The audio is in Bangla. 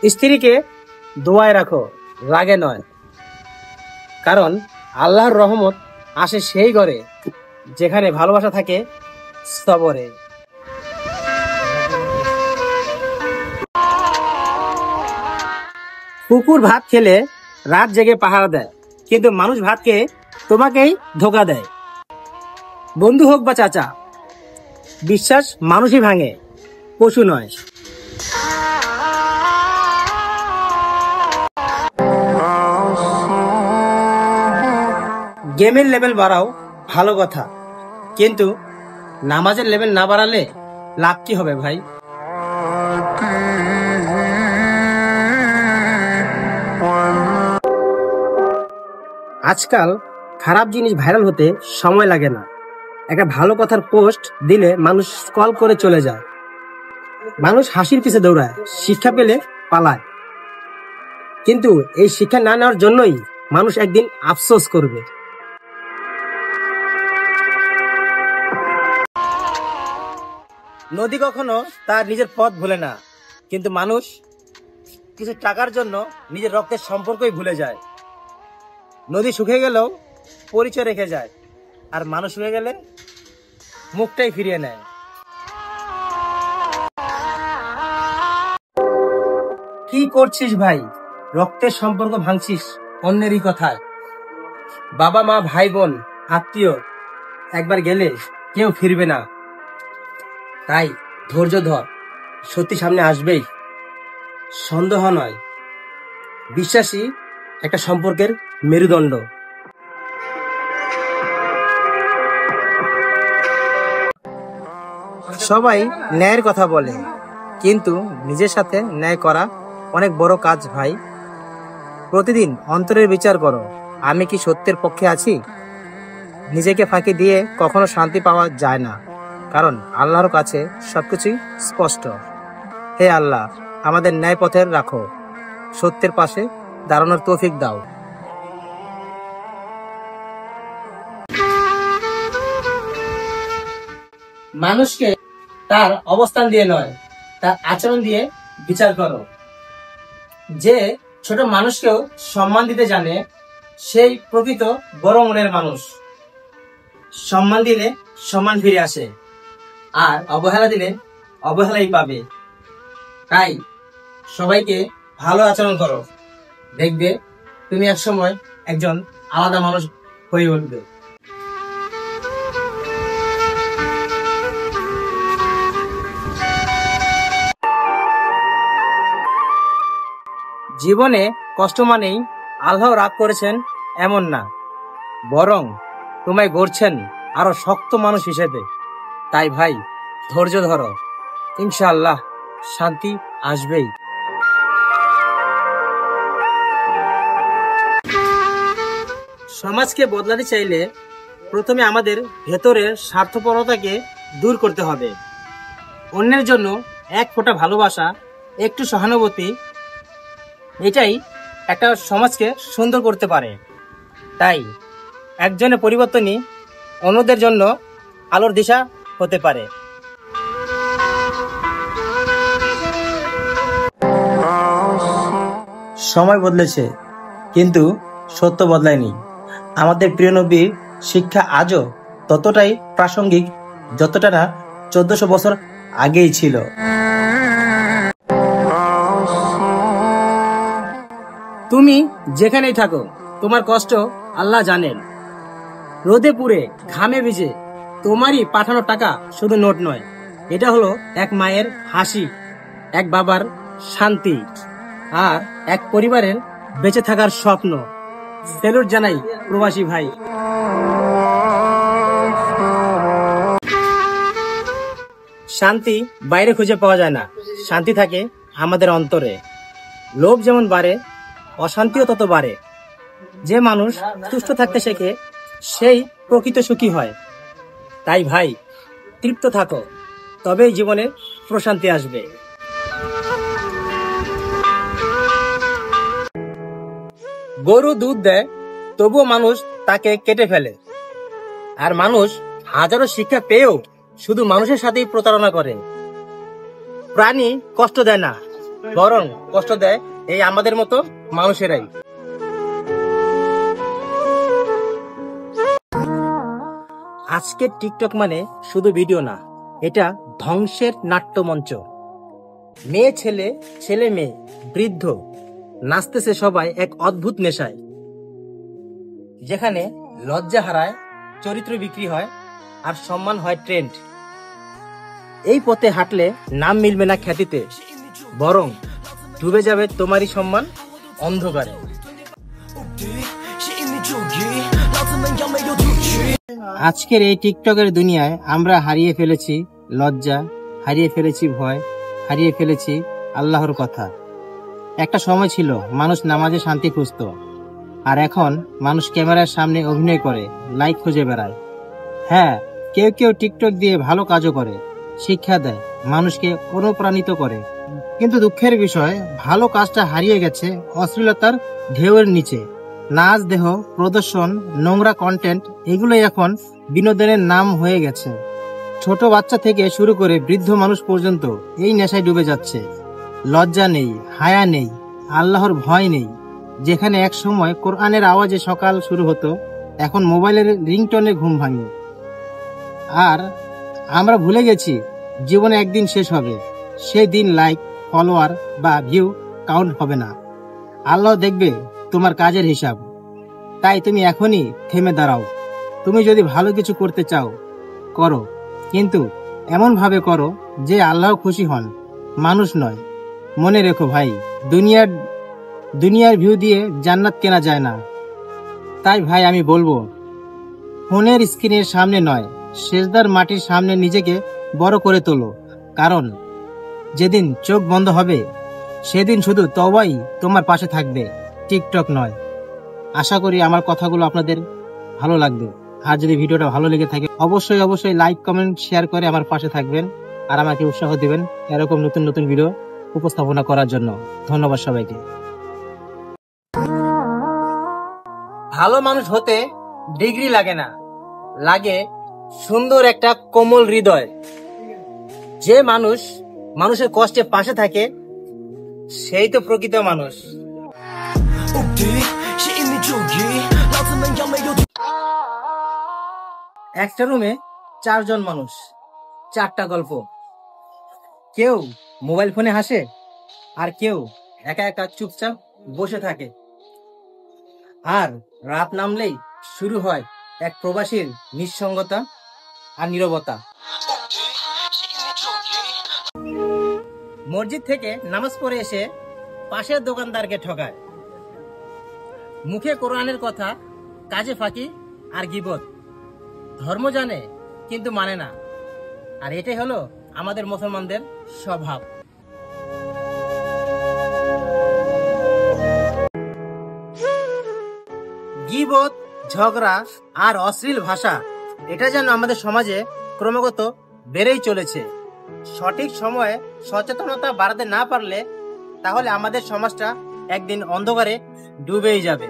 স্ত্রীকে দোয়ায় রাখো, রাগে নয়। কারণ আল্লাহর রহমত আসে সেই ঘরে যেখানে ভালোবাসা থাকে সবরে। কুকুর ভাত খেলে রাত জেগে পাহারা দেয়, কিন্তু মানুষ ভাত খেয়ে তোমাকেই ধোকা দেয়। বন্ধু হোক বা চাচা, বিশ্বাস মানুষই ভাঙে, পশু নয়। গেমের লেভেল বাড়াও, ভালো কথা, কিন্তু নামাজের লেভেল না বাড়ালে লাভ কি হবে ভাই? আজকাল খারাপ জিনিস ভাইরাল হতে সময় লাগে না। একটা ভালো কথার পোস্ট দিলে মানুষ স্ক্রল করে চলে যায়। মানুষ হাসির পিছে দৌড়ায়, শিক্ষা পেলে পালায়। কিন্তু এই শিক্ষা না নেওয়ার জন্যই মানুষ একদিন আফসোস করবে। নদী কখনো তার নিজের পথ ভুলে না, কিন্তু মানুষ কিছু টাকার জন্য নিজের রক্তের সম্পর্কই ভুলে যায়। নদী শুকিয়ে গেলেও পরিচয় রেখে যায়, আর মানুষ শুকিয়ে গেলে মুখটাই ফিরিয়ে নেয়। কি করছিস ভাই? রক্তের সম্পর্ক ভাঙছিস অন্যেরই কথায়। বাবা মা ভাই বোন আত্মীয় একবার গেলে কেউ ফিরবে না। তাই ধৈর্য ধর, সত্যি সামনে আসবেই। সন্দেহ নয়, বিশ্বাসী একটা সম্পর্কের মেরুদণ্ড। সবাই ন্যায়ের কথা বলে, কিন্তু নিজের সাথে ন্যায় করা অনেক বড় কাজ ভাই। প্রতিদিন অন্তরের বিচার করো, আমি কি সত্যের পক্ষে আছি? নিজেকে ফাঁকি দিয়ে কখনো শান্তি পাওয়া যায় না, কারণ আল্লাহর কাছে সবকিছুই স্পষ্ট। হে আল্লাহ, আমাদের ন্যায় পথে রাখো, সত্যের পাশে দাঁড়ানোর তৌফিক দাও। মানুষকে তার অবস্থান দিয়ে নয়, তার আচরণ দিয়ে বিচার করো। যে ছোট মানুষকেও সম্মান দিতে জানে, সেই প্রকৃত বড় মনের মানুষ। সম্মান দিলে সম্মান ফিরে আসে, আর অবহেলা দিলে অবহেলাই পাবে। তাই সবাইকে ভালো আচরণ করো, দেখবে তুমি একসময় একজন আলাদা মানুষ হয়ে উঠবে। জীবনে কষ্ট মানেই আল্লাহ রাগ করেছেন এমন না, বরং তোমায় গড়ছেন আরো শক্ত মানুষ হিসেবে। তাই ভাই, ধৈর্য ধরো, ইনশাআল্লাহ শান্তি আসবেই। সমাজকে বদলাতে চাইলে প্রথমে আমাদের ভেতরের স্বার্থপরতাকে দূর করতে হবে। অন্যের জন্য এক ফোঁটা ভালোবাসা, একটু সহানুভূতি, এটাই একটা সমাজকে সুন্দর করতে পারে। তাই একজনের পরিবর্তনই অন্যদের জন্য আলোর দিশা হতে পারে। সময় বদলেছে, কিন্তু সত্য বদলায়নি। আমাদের প্রিয় নবীর শিক্ষা আজও ততটাই প্রাসঙ্গিক যতটা না 1400 বছর আগেই ছিল। তুমি যেখানেই থাকো, তোমার কষ্ট আল্লাহ জানেন। রোদে পুড়ে ঘামে ভিজে তোমারই পাঠানো টাকা শুধু নোট নয়, এটা হলো এক মায়ের হাসি, এক বাবার শান্তি, আর এক পরিবারের বেঁচে থাকার স্বপ্ন। সেলুট জানাই প্রবাসী ভাই। শান্তি বাইরে খুঁজে পাওয়া যায় না, শান্তি থাকে আমাদের অন্তরে। লোভ যেমন বাড়ে, অশান্তিও তত বাড়ে। যে মানুষ তুষ্ট থাকতে শেখে, সেই প্রকৃত সুখী হয়। তাই ভাই, তৃপ্ত থাকো, তবেই জীবনে প্রশান্তি আসবে। গরু দুধ দেয়, তবুও মানুষ তাকে কেটে ফেলে। আর মানুষ হাজারো শিক্ষা পেয়েও শুধু মানুষের সাথেই প্রতারণা করে। প্রাণী কষ্ট দেয় না, বরং কষ্ট দেয় এই আমাদের মতো মানুষেরাই। আজকের টিকটক মানে শুধু ভিডিও না, এটা ধ্বংসের নাট্যমঞ্চ। মেয়ে ছেলে, ছেলে মেয়ে, বৃদ্ধ নাচতেছে সবাই এক অদ্ভুত নেশায়, যেখানে লজ্জা হারায়, চরিত্র বিক্রি হয়, আর সম্মান হয় ট্রেন্ড। এই পথে হাঁটলে নাম মিলবে না খ্যাতিতে, বরং ডুবে যাবে তোমারই সম্মান অন্ধকারে। আজকের এই টিকটকের দুনিয়ায় আমরা হারিয়ে ফেলেছি লজ্জা, হারিয়ে ফেলেছি ভয়, হারিয়ে ফেলেছি আল্লাহর কথা। একটা সময় ছিল মানুষ নামাজে শান্তি খুঁজত, আর এখন মানুষ ক্যামেরার সামনে অভিনয় করে লাইক খুঁজে বেড়ায়। হ্যাঁ, কেউ কেউ টিকটক দিয়ে ভালো কাজও করে, শিক্ষা দেয়, মানুষকে অনুপ্রাণিত করে। কিন্তু দুঃখের বিষয়, ভালো কাজটা হারিয়ে গেছে অশ্লীলতার ঢেউয়ের নিচে। নাচ, দেহ প্রদর্শন, নোংরা কন্টেন্ট, এগুলোই এখন বিনোদনের নাম হয়ে গেছে। ছোট বাচ্চা থেকে শুরু করে বৃদ্ধ মানুষ পর্যন্ত এই নেশায় ডুবে যাচ্ছে। লজ্জা নেই, হায়া নেই, আল্লাহর ভয় নেই। যেখানে এক সময় কোরআনের আওয়াজে সকাল শুরু হতো, এখন মোবাইলের রিংটোনে ঘুম ভাঙে। আর আমরা ভুলে গেছি জীবনে একদিন শেষ হবে, সেই দিন লাইক, ফলোয়ার বা ভিউ কাউন্ট হবে না। আল্লাহ দেখবে তোমার কাজের হিসাব। তাই তুমি এখনই থেমে দাঁড়াও। তুমি যদি ভালো কিছু করতে চাও, করো, কিন্তু এমন ভাবে করো যে আল্লাহ খুশি হন, মানুষ নয়। মনে রেখো ভাই, দুনিয়ার ভিউ দিয়ে জান্নাত কেনা যায় না। তাই ভাই আমি বলবো, ফোনের স্ক্রিনের সামনে নয়, সেজদার মাটির সামনে নিজেকে বড় করে তোলো। কারণ যেদিন চোখ বন্ধ হবে, সেদিন শুধু তওবাই তোমার পাশে থাকবে, টিকটক নয়। আশা করি আমার কথাগুলো আপনাদের ভালো লাগবে। আর যদি ভিডিওটা ভালো লেগে থাকে, অবশ্যই লাইক, কমেন্ট, শেয়ার করে আমার পাশে থাকবেন আর আমাকে উৎসাহ দিবেন এরকম নতুন নতুন ভিডিও উপস্থাপনা করার জন্য। ধন্যবাদ সবাইকে। ভালো মানুষ হতে ডিগ্রি লাগে না, লাগে সুন্দর একটা কোমল হৃদয়। যে মানুষ মানুষের কষ্টে পাশে থাকে, সেই তো প্রকৃত মানুষ। একটা রুমে 4 জন মানুষ, 4টা গল্প। কেউ মোবাইল ফোনে হাসে, আর কেউ একা একা চুপচাপ বসে থাকে। আর রাত নামলেই শুরু হয় এক প্রবাসীর নিঃসঙ্গতা আর নীরবতা। মসজিদ থেকে নামাজ পড়ে এসে পাশের দোকানদারকে ঠকায়, মুখে কোরআনের কথা, কাজে ফাঁকি আর গীবত। ধর্ম জানে কিন্তু মানে না, আর এটাই হলো আমাদের মুসলমানদের স্বভাব। গীবত, ঝগড়া আর অশ্লীল ভাষা, এটা যেন আমাদের সমাজে ক্রমাগত বেড়েই চলেছে। সঠিক সময়ে সচেতনতা বাড়াতে না পারলে তাহলে আমাদের সমাজটা একদিন অন্ধকারে ডুবেই যাবে।